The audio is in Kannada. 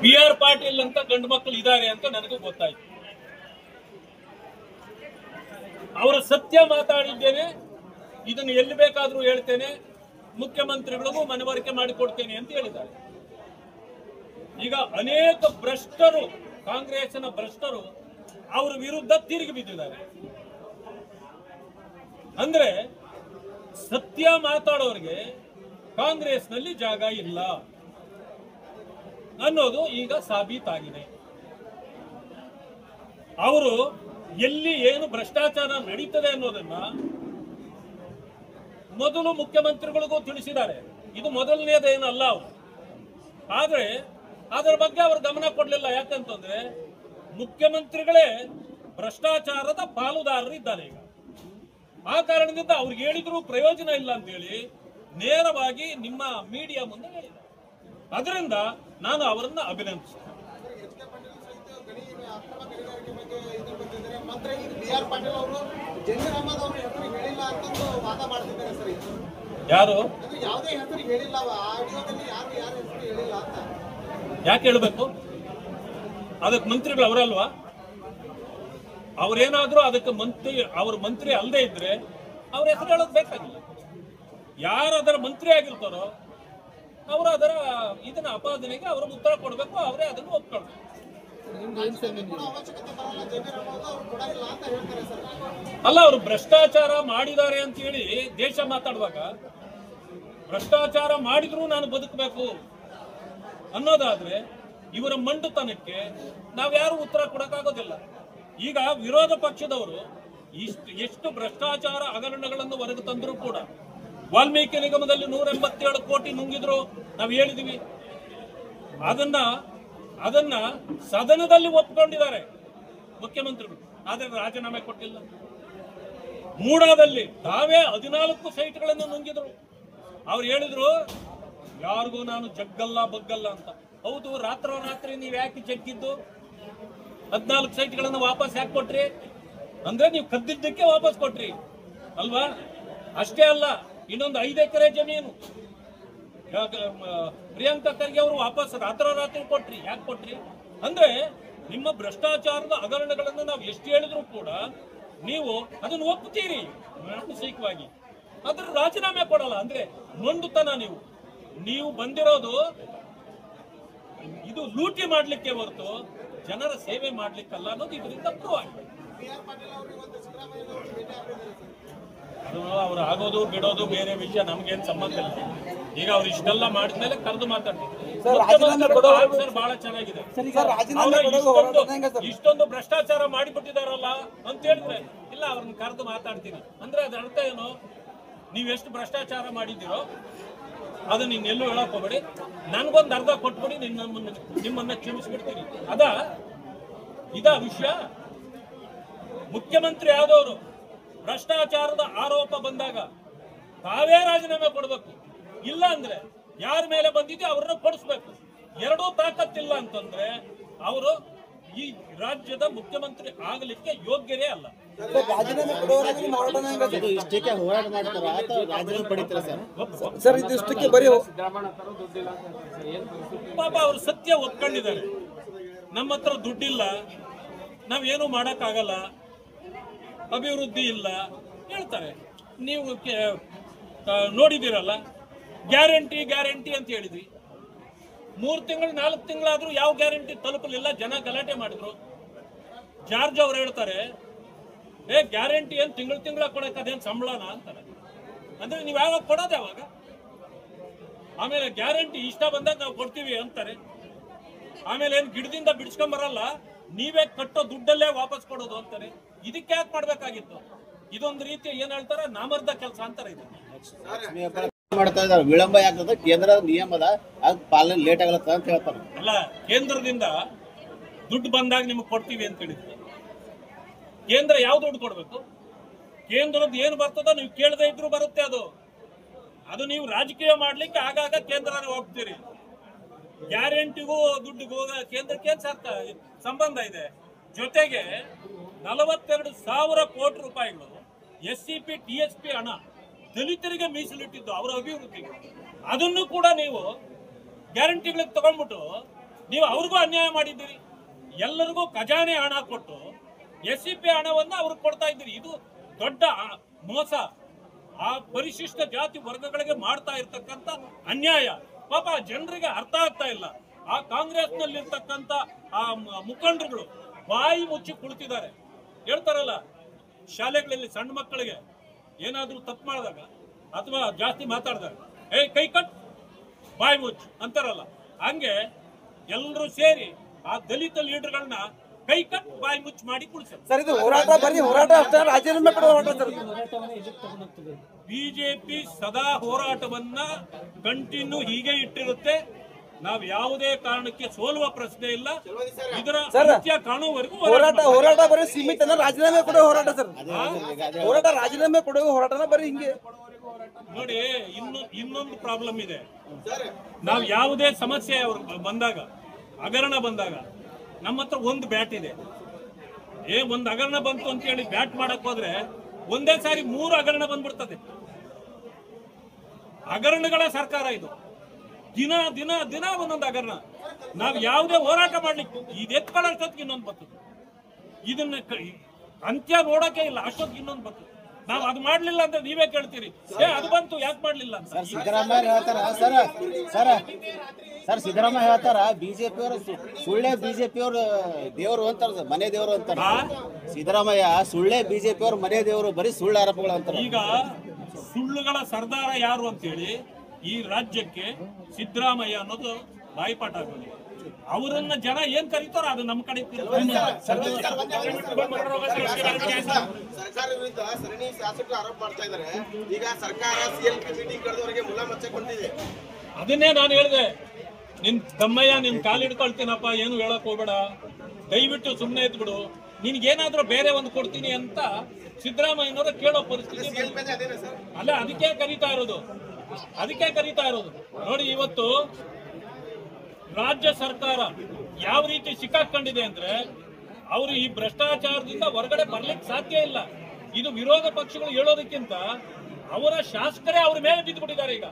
BR ಪಾಟೀಲ್ ಅಂತ ಗಂಡು ಮಕ್ಕಳು ಇದ್ದಾರೆ ಅಂತ ನನಗೂ ಗೊತ್ತಾಯ್ತು. ಅವರ ಸತ್ಯ ಮಾತಾಡಿದ್ದೇನೆ, ಇದನ್ನು ಎಲ್ಲಿ ಬೇಕಾದರೂ ಹೇಳ್ತೇನೆ, ಮುಖ್ಯಮಂತ್ರಿಗಳಿಗೂ ಮನವರಿಕೆ ಮಾಡಿಕೊಡ್ತೇನೆ ಅಂತ ಹೇಳಿದ್ದಾರೆ. ಈಗ ಅನೇಕ ಭ್ರಷ್ಟರು, ಕಾಂಗ್ರೆಸ್ನ ಭ್ರಷ್ಟರು ಅವರ ವಿರುದ್ಧ ತಿರುಗಿ ಬಿದ್ದಿದ್ದಾರೆ. ಅಂದ್ರೆ ಸತ್ಯ ಮಾತಾಡೋರಿಗೆ ಕಾಂಗ್ರೆಸ್ನಲ್ಲಿ ಜಾಗ ಇಲ್ಲ ಅನ್ನೋದು ಈಗ ಸಾಬೀತಾಗಿದೆ. ಅವರು ಎಲ್ಲಿ ಏನು ಭ್ರಷ್ಟಾಚಾರ ನಡೀತದೆ ಅನ್ನೋದನ್ನ ಮೊದಲು ಮುಖ್ಯಮಂತ್ರಿಗಳಿಗೂ ತಿಳಿಸಿದ್ದಾರೆ. ಇದು ಮೊದಲನೇದೇನಲ್ಲ ಅವರು. ಆದ್ರೆ ಅದರ ಬಗ್ಗೆ ಅವರು ಗಮನ ಕೊಡಲಿಲ್ಲ. ಯಾಕಂತಂದ್ರೆ ಮುಖ್ಯಮಂತ್ರಿಗಳೇ ಭ್ರಷ್ಟಾಚಾರದ ಪಾಲುದಾರರಿದ್ದಾರೆ ಈಗ. ಆ ಕಾರಣದಿಂದ ಅವ್ರಿಗೆ ಹೇಳಿದ್ರು ಪ್ರಯೋಜನ ಇಲ್ಲ ಅಂತೇಳಿ ನೇರವಾಗಿ ನಿಮ್ಮ ಮೀಡಿಯಾ ಮುಂದೆ ಹೇಳಿದ್ದಾರೆ. ಅದರಿಂದ ನಾನು ಅವರನ್ನ ಅಭಿನಂದಿಸ್ತೇನೆ. ಯಾರು ಯಾಕೆ ಹೇಳಬೇಕು? ಅದಕ್ಕೆ ಮಂತ್ರಿಗಳು ಅವರಲ್ವಾ? ಅವರೇನಾದ್ರೂ ಅದಕ್ಕೆ ಅವ್ರ ಮಂತ್ರಿ ಅಲ್ಲದೆ ಇದ್ರೆ ಅವ್ರ ಹೆಸರು ಹೇಳೋದು ಬೇಕಾಗಿಲ್ಲ. ಯಾರು ಅದರ ಮಂತ್ರಿ ಆಗಿರ್ತಾರೋ ಅವರು ಅದರ ಇದನ್ನ ಅಪಾದನೆಗೆ ಅವರು ಉತ್ತರ ಕೊಡಬೇಕು, ಅವರೇ ಅದನ್ನು ಒಪ್ಕೊಳ್ಬೇಕು. ಅಲ್ಲ, ಅವರು ಭ್ರಷ್ಟಾಚಾರ ಮಾಡಿದ್ದಾರೆ ಅಂತ ಹೇಳಿ ದೇಶ ಮಾತಾಡುವಾಗ ಭ್ರಷ್ಟಾಚಾರ ಮಾಡಿದ್ರು ನಾನು ಬದುಕಬೇಕು ಅನ್ನೋದಾದ್ರೆ ಇವರ ಮಂಡುತನಕ್ಕೆ ನಾವ್ಯಾರು ಉತ್ತರ ಕೊಡಕ್ಕಾಗೋದಿಲ್ಲ. ಈಗ ವಿರೋಧ ಪಕ್ಷದವರು ಎಷ್ಟು ಭ್ರಷ್ಟಾಚಾರ ಹಗರಣಗಳನ್ನು ಹೊರಗೆ ತಂದರೂ ಕೂಡ ವಾಲ್ಮೀಕಿ ನಿಗಮದಲ್ಲಿ 187 ಕೋಟಿ ನುಂಗಿದ್ರು ನಾವು ಹೇಳಿದ್ವಿ. ಅದನ್ನ ಸದನದಲ್ಲಿ ಒಪ್ಪಿಕೊಂಡಿದ್ದಾರೆ ಮುಖ್ಯಮಂತ್ರಿಗಳು, ಆದರೆ ರಾಜೀನಾಮೆ ಕೊಟ್ಟಿಲ್ಲ. ಮೂಡಾದಲ್ಲಿ ತಾವೇ 14 ಸೈಟ್ಗಳನ್ನು ನುಂಗಿದ್ರು. ಅವ್ರು ಹೇಳಿದ್ರು ಯಾರಿಗೂ ನಾನು ಜಗ್ಗಲ್ಲ ಬಗ್ಗಲ್ಲ ಅಂತ. ಹೌದು, ರಾತ್ರೋರಾತ್ರಿ ನೀವು ಯಾಕೆ ಜಗ್ಗಿದ್ದು? 14 ಸೈಟ್ಗಳನ್ನು ವಾಪಸ್ ಯಾಕೆ ಕೊಟ್ರಿ? ಅಂದ್ರೆ ನೀವು ಕದ್ದಿದ್ದಕ್ಕೆ ವಾಪಸ್ ಕೊಟ್ರಿ ಅಲ್ವಾ? ಅಷ್ಟೇ ಅಲ್ಲ, ಇನ್ನೊಂದು 5 ಎಕರೆ ಜಮೀನು ಪ್ರಿಯಾಂಕಾ ಖರ್ಗೆ ಅವರು ವಾಪಸ್ ರಾತ್ರೋರಾತ್ರಿ ಕೊಟ್ರಿ. ಯಾಕೆ ಕೊಟ್ರಿ? ಅಂದ್ರೆ ನಿಮ್ಮ ಭ್ರಷ್ಟಾಚಾರದ ಹಗರಣಗಳನ್ನು ನಾವು ಎಷ್ಟು ಹೇಳಿದ್ರು ಕೂಡ ನೀವು ಅದನ್ನು ಒಪ್ಪುತ್ತೀರಿ ಮಾನಸಿಕವಾಗಿ, ಅದ್ರ ರಾಜೀನಾಮೆ ಕೊಡಲ್ಲ. ಅಂದ್ರೆ ಮೊಂಡುತನ. ನೀವು ಬಂದಿರೋದು ಇದು ಲೂಟಿ ಮಾಡ್ಲಿಕ್ಕೆ ಹೊರತು ಜನರ ಸೇವೆ ಮಾಡ್ಲಿಕ್ಕಲ್ಲ ಅನ್ನೋದು ಇದರಿಂದ ಪ್ರೂವ್ ಆಗಿದೆ. ಅವ್ರು ಆಗೋದು ಬಿಡೋದು ಬೇರೆ ವಿಷಯ, ನಮ್ಗೇನ್ ಸಂಬಂಧ ಇಲ್ಲ. ಈಗ ಅವ್ರು ಇಷ್ಟೆಲ್ಲ ಮಾಡಿದ್ಮೇಲೆ ಕರೆದು ಮಾತಾಡ್ತಾರೆ. ಬಹಳ ಚೆನ್ನಾಗಿದೆ, ಇಷ್ಟೊಂದು ಭ್ರಷ್ಟಾಚಾರ ಮಾಡಿಬಿಟ್ಟಿದಾರಲ್ಲ ಅಂತ ಹೇಳಿದ್ರೆ ಇಲ್ಲ, ಅವ್ರನ್ನ ಕರೆದು ಮಾತಾಡ್ತೀನಿ ಅಂದ್ರೆ ಅದ್ರ ಅರ್ಥ ಏನು? ನೀವೆಷ್ಟು ಭ್ರಷ್ಟಾಚಾರ ಮಾಡಿದ್ದೀರೋ ಅದನ್ನ ಇನ್ನೆಲ್ಲೂ ಹೇಳಕ್ ಹೋಗ್ಬೇಡಿ, ನನ್ಗೊಂದು ಅರ್ಧ ಕೊಟ್ಬಿಡಿ, ನಿಮ್ಮನ್ನ ಕ್ಷಮಿಸ್ಬಿಡ್ತೀನಿ. ಇದ ವಿಷಯ. ಮುಖ್ಯಮಂತ್ರಿ ಆದವರು ಭ್ರಷ್ಟಾಚಾರದ ಆರೋಪ ಬಂದಾಗ ತಾವೇ ರಾಜೀನಾಮೆ ಕೊಡಬೇಕು. ಇಲ್ಲ ಅಂದ್ರೆ ಯಾರ ಮೇಲೆ ಬಂದಿದೆ ಅವ್ರನ್ನ ಕೊಡಿಸ್ಬೇಕು. ಎರಡೂ ತಾಕತ್ತಿಲ್ಲ ಅಂತಂದ್ರೆ ಅವರು ಈ ರಾಜ್ಯದ ಮುಖ್ಯಮಂತ್ರಿ ಆಗಲಿಕ್ಕೆ ಯೋಗ್ಯರೇ ಅಲ್ಲ. ಪಾಪ ಅವರು ಸತ್ಯ ಒಪ್ಕೊಂಡಿದ್ದಾರೆ. ನಮ್ಮ ಹತ್ರ ದುಡ್ಡಿಲ್ಲ, ನಾವೇನು ಮಾಡಕ್ಕಾಗಲ್ಲ, ಅಭಿವೃದ್ಧಿ ಇಲ್ಲ ಹೇಳ್ತಾರೆ. ನೀವು ನೋಡಿದಿರಲ್ಲ, ಗ್ಯಾರಂಟಿ ಗ್ಯಾರಂಟಿ ಅಂತ ಹೇಳಿದ್ವಿ. 3 ತಿಂಗಳು 4 ತಿಂಗಳಾದ್ರೂ ಯಾವ ಗ್ಯಾರಂಟಿ ತಲುಪಲಿಲ್ಲ. ಜನ ಗಲಾಟೆ ಮಾಡಿದ್ರು. ಜಾರ್ಜ್ ಅವ್ರು ಹೇಳ್ತಾರೆ, ಗ್ಯಾರಂಟಿ ಏನ್ ತಿಂಗಳ ಕೊಡಕ್ಕೆ ಅದೇನು ಸಂಬಳನ ಅಂತಾರೆ. ಅಂದ್ರೆ ನೀವು ಯಾವಾಗ ಕೊಡೋದು ಯಾವಾಗ? ಆಮೇಲೆ ಗ್ಯಾರಂಟಿ ಇಷ್ಟ ಬಂದಾಗ ನಾವು ಕೊಡ್ತೀವಿ ಅಂತಾರೆ. ಆಮೇಲೆ ಏನ್ ಗಿಡದಿಂದ ಬಿಡಿಸ್ಕೊಂಬರಲ್ಲ, ನೀವೇ ಕಟ್ಟೋ ದುಡ್ಡಲ್ಲೇ ವಾಪಸ್ ಕೊಡೋದು ಅಂತಾರೆ. ಇದಕ್ಕೆ ಯಾಕೆ ಮಾಡ್ಬೇಕಾಗಿತ್ತು? ಇದೊಂದು ರೀತಿ ಏನ್ ಹೇಳ್ತಾರ, ನಾಮರ್ಧ ಕೆಲಸ ಅಂತಾರೆ. ಇದು ಮಾಡ್ತಾ ಇದ್ದಾರೆ. ವಿಳಂಬ ಆಗ್ತದೆ, ಕೇಂದ್ರ ನಿಯಮದ ಪಾಲನೆ ಲೇಟ್ ಆಗಲತ್ತ ಅಂತ ಹೇಳ್ತಾರೆ. ಅಲ್ಲ, ಕೇಂದ್ರದಿಂದ ದುಡ್ಡು ಬಂದಾಗ ನಿಮಗೆ ಕೊಡ್ತೀವಿ ಅಂತ ಹೇಳಿದ್ರು. ಕೇಂದ್ರ ಯಾವ ದುಡ್ಡು ಕೊಡ್ಬೇಕು? ಕೇಂದ್ರದ್ದು ಏನು ಬರ್ತದೋ ನೀವು ಕೇಳದೆ ಇದ್ರು ಬರುತ್ತೆ. ಅದು ನೀವು ರಾಜಕೀಯ ಮಾಡ್ಲಿಕ್ಕೆ ಆಗಾಗ ಕೇಂದ್ರ ಹೋಗ್ತೀರಿ. ಗ್ಯಾರಂಟಿಗೂ ದುಡ್ಡಿಗೂ ಕೇಂದ್ರಕ್ಕೆ ಸಂಬಂಧ ಇದೆ. ಜೊತೆಗೆ 42,000 ಕೋಟಿ ರೂಪಾಯಿಗಳು SCP TSP ಹಣ ದಲಿತರಿಗೆ ಮೀಸಲಿಟ್ಟಿದ್ದು ಅವರ ಅಭಿವೃದ್ಧಿಗೆ. ಅದನ್ನು ಕೂಡ ನೀವು ಗ್ಯಾರಂಟಿಗಳಿಗೆ ತಗೊಂಡ್ಬಿಟ್ಟು ನೀವು ಅವ್ರಿಗೂ ಅನ್ಯಾಯ ಮಾಡಿದ್ದೀರಿ. ಎಲ್ಲರಿಗೂ ಖಜಾನೆ ಹಣ ಕೊಟ್ಟು SCP ಹಣವನ್ನ ಅವ್ರಿಗೆ ಕೊಡ್ತಾ ಇದ್ದೀರಿ. ಇದು ದೊಡ್ಡ ಮೋಸ. ಆ ಪರಿಶಿಷ್ಟ ಜಾತಿ ವರ್ಗಗಳಿಗೆ ಮಾಡ್ತಾ ಇರ್ತಕ್ಕಂಥ ಅನ್ಯಾಯ ಪಾಪ ಜನರಿಗೆ ಅರ್ಥ ಆಗ್ತಾ ಇಲ್ಲ. ಆ ಕಾಂಗ್ರೆಸ್ ನಲ್ಲಿರ್ತಕ್ಕಂಥ ಆ ಮುಖಂಡರುಗಳು ಬಾಯಿ ಮುಚ್ಚಿ ಕುಳಿತಿದ್ದಾರೆ. ಹೇಳ್ತಾರಲ್ಲ, ಶಾಲೆಗಳಲ್ಲಿ ಸಣ್ಣ ಮಕ್ಕಳಿಗೆ ಏನಾದ್ರೂ ತಪ್ಪು ಮಾಡಿದಾಗ ಅಥವಾ ಜಾಸ್ತಿ ಮಾತಾಡಿದಾಗ ಕೈ ಕಟ್ ಬಾಯಿ ಮುಚ್ಚು ಅಂತಾರಲ್ಲ, ಹಂಗೆ ಎಲ್ಲರೂ ಸೇರಿ ಆ ದಲಿತ ಲೀಡರ್ಗಳನ್ನ ಕೈ ಕಟ್ ಬಾಯಿ ಮುಚ್ಚಿ ಮಾಡಿ ಕುಳಿಸ್ತಾರೆ. ಸರ್, ಇದು ಹೋರಾಟ ಬರೀ ಹೋರಾಟ ಅಷ್ಟೇ, ರಾಜೀನಾಮೆ ಕೊಡೋ ಹೋರಾಟ ಸರ್. ಬಿಜೆಪಿ ಸದಾ ಹೋರಾಟವನ್ನ ಕಂಟಿನ್ಯೂ ಹೀಗೆ ಇಟ್ಟಿರುತ್ತೆ. ನಾವು ಯಾವುದೇ ಕಾರಣಕ್ಕೆ ಸೋಲುವ ಪ್ರಶ್ನೆ ಇಲ್ಲ. ಇದರ ಅಂತ್ಯ ಕಾಣುವವರೆಗೂ ಹೋರಾಟ ಬರೀ ಸೀಮಿತ, ರಾಜೀನಾಮೆ ಕೊಡೋ ಹೋರಾಟ ಸರ್. ಹೋರಾಟ ರಾಜೀನಾಮೆ ಕೊಡೋ ಹೋರಾಟನ ಬರೀ ಹಿಂಗೆ ನೋಡಿ. ಇನ್ನೊಂದು ಪ್ರಾಬ್ಲಮ್ ಇದೆ. ನಾವು ಯಾವುದೇ ಸಮಸ್ಯೆ ಬಂದಾಗ, ಹಗರಣ ಬಂದಾಗ ನಮ್ಮ ಹತ್ರ ಒಂದು ಬ್ಯಾಟ್ ಇದೆ. ಒಂದು ಹಗರಣ ಬಂತು ಅಂತ ಹೇಳಿ ಬ್ಯಾಟ್ ಮಾಡಕ್ ಹೋದ್ರೆ ಒಂದೇ ಸಾರಿ 3 ಹಗರಣ ಬಂದ್ಬಿಡ್ತದೆ. ಹಗರಣಗಳ ಸರ್ಕಾರ ಇದು. ದಿನ ದಿನ ದಿನ ಒಂದೊಂದು ಹಗರಣ. ನಾವು ಯಾವುದೇ ಹೋರಾಟ ಮಾಡ್ಲಿಕ್ಕೆ ಇದು ಎತ್ಕೊಳ್ಳೋಷ್ಟೊತ್ತಿಗೆ ಇನ್ನೊಂದು ಬರ್ತದೆ. ಇದನ್ನ ಅಂತ್ಯ ನೋಡಕ್ಕೆ ಇಲ್ಲ, ಅಷ್ಟೊತ್ತಿಗೆ ಇನ್ನೊಂದು ಬರ್ತದೆ. ನಾವು ಅದು ಮಾಡ್ಲಿಲ್ಲ ಅಂತ ನೀವೇ ಕೇಳ್ತೀರಿ, ಅದು ಬಂತು ಯಾಕೆ ಮಾಡ್ಲಿಲ್ಲ ಅಂತ. ಸಿದ್ದರಾಮಯ್ಯ ಹೇಳ್ತಾರ ಸರ್ ಸಿದ್ದರಾಮಯ್ಯ ಹೇಳ್ತಾರ ಬಿಜೆಪಿ ಅವರು ಸುಳ್ಳೆ ಬಿಜೆಪಿ ಅವರು ದೇವರು ಅಂತಾರ, ಮನೆ ದೇವರು ಅಂತಾರ. ಸಿದ್ದರಾಮಯ್ಯ ಸುಳ್ಳೆ ಬಿಜೆಪಿ ಅವರು ಮನೆ ದೇವರು, ಬರೀ ಸುಳ್ಳು ಆರೋಪಗಳು ಅಂತಾರೆ. ಈಗ ಸುಳ್ಳುಗಳ ಸರ್ದಾರ ಯಾರು ಅಂತೇಳಿ ಈ ರಾಜ್ಯಕ್ಕೆ ಸಿದ್ದರಾಮಯ್ಯ ಅನ್ನೋದು ಬಾಯಿಪಾಠ ಆಗೋದು. ಅವರನ್ನ ಜನ ಏನ್ ಕರೀತಾರ ಅದು ನಮ್ಮ ಕಡೆ. ಸರ್ಕಾರ ವಿರುದ್ಧ ಸರಣಿ ಶಾಸಕರು ಆರೋಪ ಮಾಡ್ತಾ ಇದ್ದಾರೆ. ಈಗ ಸರ್ಕಾರ CLP ಮೀಟಿಂಗ್ ಕರೆದವರಿಗೆ ಮುಲಾಮಚ್ಚಕೊಂಡಿದೆ. ಅದನ್ನೇ ನಾನು ಹೇಳಿದೆ, ನಿನ್ ತಮ್ಮಯ್ಯ ನಿನ್ ಕಾಲು ಹಿಡ್ಕೊಳ್ತೀನಪ್ಪ, ಏನು ಹೇಳಕ್ ಹೋಗ್ಬೇಡ, ದಯವಿಟ್ಟು ಸುಮ್ಮನೆ ಇದ್ಬಿಡು, ನಿನ್ಗೇನಾದ್ರೂ ಬೇರೆ ಒಂದು ಕೊಡ್ತೀನಿ ಅಂತ ಸಿದ್ದರಾಮಯ್ಯನವರ ಕೇಳೋ ಪರಿಸ್ಥಿತಿ ಅಲ್ಲ. ಅದಕ್ಕೆ ಕರೀತಾ ಇರೋದು. ನೋಡಿ, ಇವತ್ತು ರಾಜ್ಯ ಸರ್ಕಾರ ಯಾವ ರೀತಿ ಸಿಕ್ಕಾಕೊಂಡಿದೆ ಅಂದ್ರೆ, ಅವರು ಈ ಭ್ರಷ್ಟಾಚಾರದಿಂದ ಹೊರಗಡೆ ಬರ್ಲಿಕ್ಕೆ ಸಾಧ್ಯ ಇಲ್ಲ. ಇದು ವಿರೋಧ ಪಕ್ಷಗಳು ಹೇಳೋದಕ್ಕಿಂತ ಅವರ ಶಾಸಕರೇ ಅವ್ರ ಮೇಲೆ ಬಿದ್ದುಬಿಟ್ಟಿದ್ದಾರೆ ಈಗ.